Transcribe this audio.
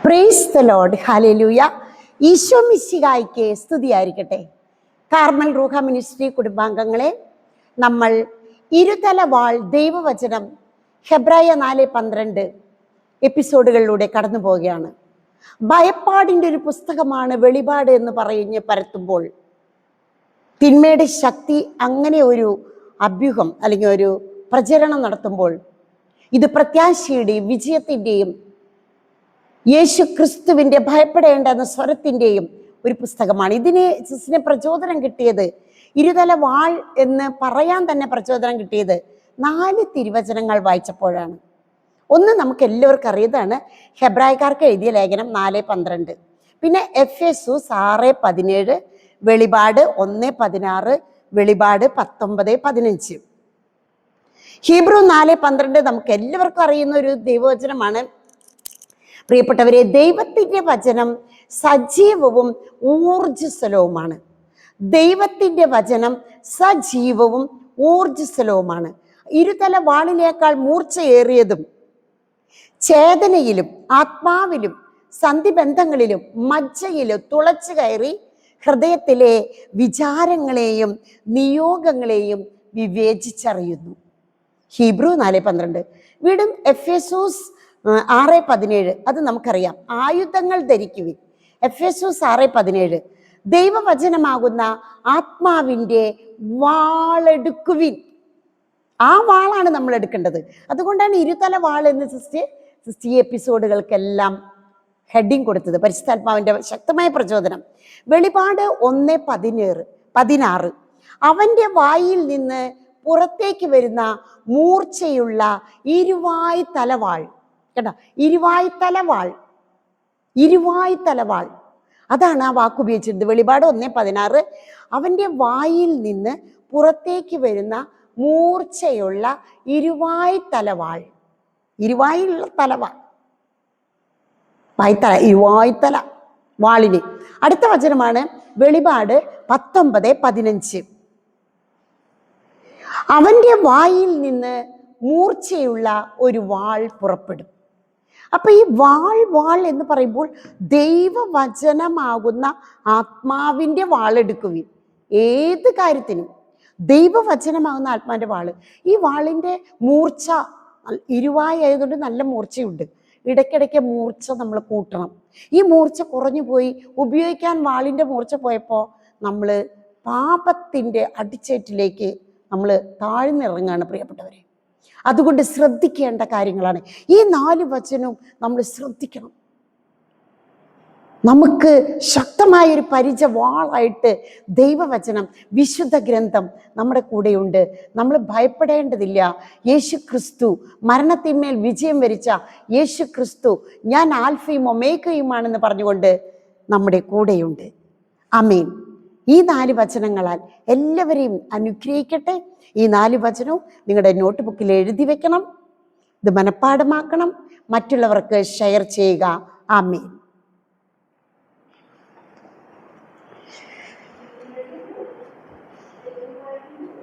Price the lord. Hallelujah. Isho മിശിഹായ്ക്ക് സ്തുതിയായിരിക്കട്ടെ. Carmel റൂഹ മിനിസ്ട്രി കുടുംബാംഗങ്ങളെ, നമ്മൾ ഇരുതല വാൾ ദൈവവചനം ഹെബ്രായ 4:12 എപ്പിസോഡുകളിലൂടെ കടന്നു പോവുകയാണ്. ഭയപ്പാടിൻ്റെ ഒരു പുസ്തകമാണ് വെളിപാട് എന്ന് പറഞ്ഞ് പരത്തുമ്പോൾ തിന്മയുടെ ശക്തി അങ്ങനെ ഒരു അഭ്യൂഹം അല്ലെങ്കിൽ ഒരു പ്രചരണം നടത്തുമ്പോൾ ഇത് പ്രത്യാശയുടെയും വിജയത്തിൻ്റെയും യേശു ക്രിസ്തുവിൻ്റെ ഭയപ്പെടേണ്ട എന്ന സ്വരത്തിൻ്റെയും ഒരു പുസ്തകമാണ്. ഇതിന് പ്രചോദനം കിട്ടിയത്, ഇരുതല വാൾ എന്ന് പറയാൻ തന്നെ പ്രചോദനം കിട്ടിയത് 4 തിരുവചനങ്ങൾ വായിച്ചപ്പോഴാണ്. ഒന്ന് നമുക്ക് എല്ലാവർക്കും അറിയതാണ്, ഹെബ്രായക്കാർക്ക് എഴുതിയ ലേഖനം 4:12, പിന്നെ എഫെസൂസ് 6:17, വെളിപാട് 1:16, വെളിപാട് 19:15. ഹീബ്രു 4:12 നമുക്ക് എല്ലാവർക്കും അറിയുന്ന ഒരു ദൈവവചനമാണ്. പ്രിയപ്പെട്ടവരെ, ദൈവത്തിൻ്റെ വചനം സജീവവും ഊർജ്ജസ്വലവുമാണ്. ദൈവത്തിൻ്റെ വചനം സജീവവും ഊർജ്ജസ്വലവുമാണ്. ഇരുതല വാളിനേക്കാൾ മൂർച്ചയേറിയതും ചേതനയിലും ആത്മാവിലും സന്ധിബന്ധങ്ങളിലും മജ്ജയിലും തുളച്ചു കയറി ഹൃദയത്തിലെ വിചാരങ്ങളെയും നിയോഗങ്ങളെയും വിവേചിച്ചറിയുന്നു. ഹീബ്രു 4:12. വീണ്ടും എഫെസൂസ് 6:17, അത് നമുക്കറിയാം. ആയുധങ്ങൾ ധരിക്കുവിൻ. എഫെസൂസ് 6:17, ദൈവവചനമാകുന്ന ആത്മാവിൻ്റെ വാളെടുക്കുവിൻ. ആ വാളാണ് നമ്മൾ എടുക്കേണ്ടത്. അതുകൊണ്ടാണ് ഇരുതല വാൾ എന്ന് സിസ്റ്റി എപ്പിസോഡുകൾക്കെല്ലാം ഹെഡിങ് കൊടുത്തത്. പരിശുദ്ധാത്മാവിൻ്റെ ശക്തമായ പ്രചോദനം. വെളിപാട് 1:16, അവൻ്റെ വായിൽ നിന്ന് പുറത്തേക്ക് വരുന്ന മൂർച്ചയുള്ള ഇരുവായ് തലവാൾ. കേട്ടോ, ഇരുവായ് തലവാൾ, അതാണ് ആ വാക്ക് ഉപയോഗിച്ചിരുന്നത്. വെളിപാട് 1:16, അവൻ്റെ വായിൽ നിന്ന് പുറത്തേക്ക് വരുന്ന മൂർച്ചയുള്ള ഇരുവായ് തലവാൾ. ഇരുവായുള്ള തലവാൾ, ഇരുവായ് തല വാളിന്. അടുത്ത വചനമാണ് വെളിപാട് 19:15, അവൻ്റെ വായിൽ നിന്ന് മൂർച്ചയുള്ള ഒരു വാൾ പുറപ്പെടും. അപ്പൊ ഈ വാൾ എന്ന് പറയുമ്പോൾ ദൈവവചനമാകുന്ന ആത്മാവിൻ്റെ വാളെടുക്കുവിൻ. ഏത് കാര്യത്തിനും ദൈവവചനമാകുന്ന ആത്മാവിൻ്റെ വാള്. ഈ വാളിൻ്റെ മൂർച്ച ഇരുവായി ആയതുകൊണ്ട് നല്ല മൂർച്ചയുണ്ട്. ഇടയ്ക്കിടയ്ക്ക് മൂർച്ച നമ്മൾ കൂട്ടണം. ഈ മൂർച്ച കുറഞ്ഞു പോയി, ഉപയോഗിക്കാൻ വാളിൻ്റെ മൂർച്ച പോയപ്പോൾ നമ്മൾ പാപത്തിൻ്റെ അടിച്ചേറ്റിലേക്ക് നമ്മൾ താഴ്ന്നിറങ്ങാണ് പ്രിയപ്പെട്ടവരെ. അതുകൊണ്ട് ശ്രദ്ധിക്കേണ്ട കാര്യങ്ങളാണ് ഈ 4 വചനവും. നമ്മൾ ശ്രദ്ധിക്കണം. നമുക്ക് ശക്തമായൊരു വാളായിട്ട് ദൈവവചനം, വിശുദ്ധ ഗ്രന്ഥം നമ്മുടെ കൂടെയുണ്ട്. നമ്മൾ ഭയപ്പെടേണ്ടതില്ല. യേശു ക്രിസ്തു, മരണത്തിന്മേൽ വിജയം വരിച്ച യേശു ക്രിസ്തു, ഞാൻ ആൽഫയും ഒമേഗയുമാണെന്ന് പറഞ്ഞുകൊണ്ട് നമ്മുടെ കൂടെയുണ്ട്. ആമേൻ. ഈ 4 വചനങ്ങളാൽ എല്ലാവരെയും അനുഗ്രഹിക്കട്ടെ. ഈ 4 വചനവും നിങ്ങളുടെ നോട്ട് ബുക്കിൽ എഴുതി വെക്കണം. ഇത് മനഃപ്പാഠമാക്കണം. മറ്റുള്ളവർക്ക് ഷെയർ ചെയ്യുക. ആമേൻ.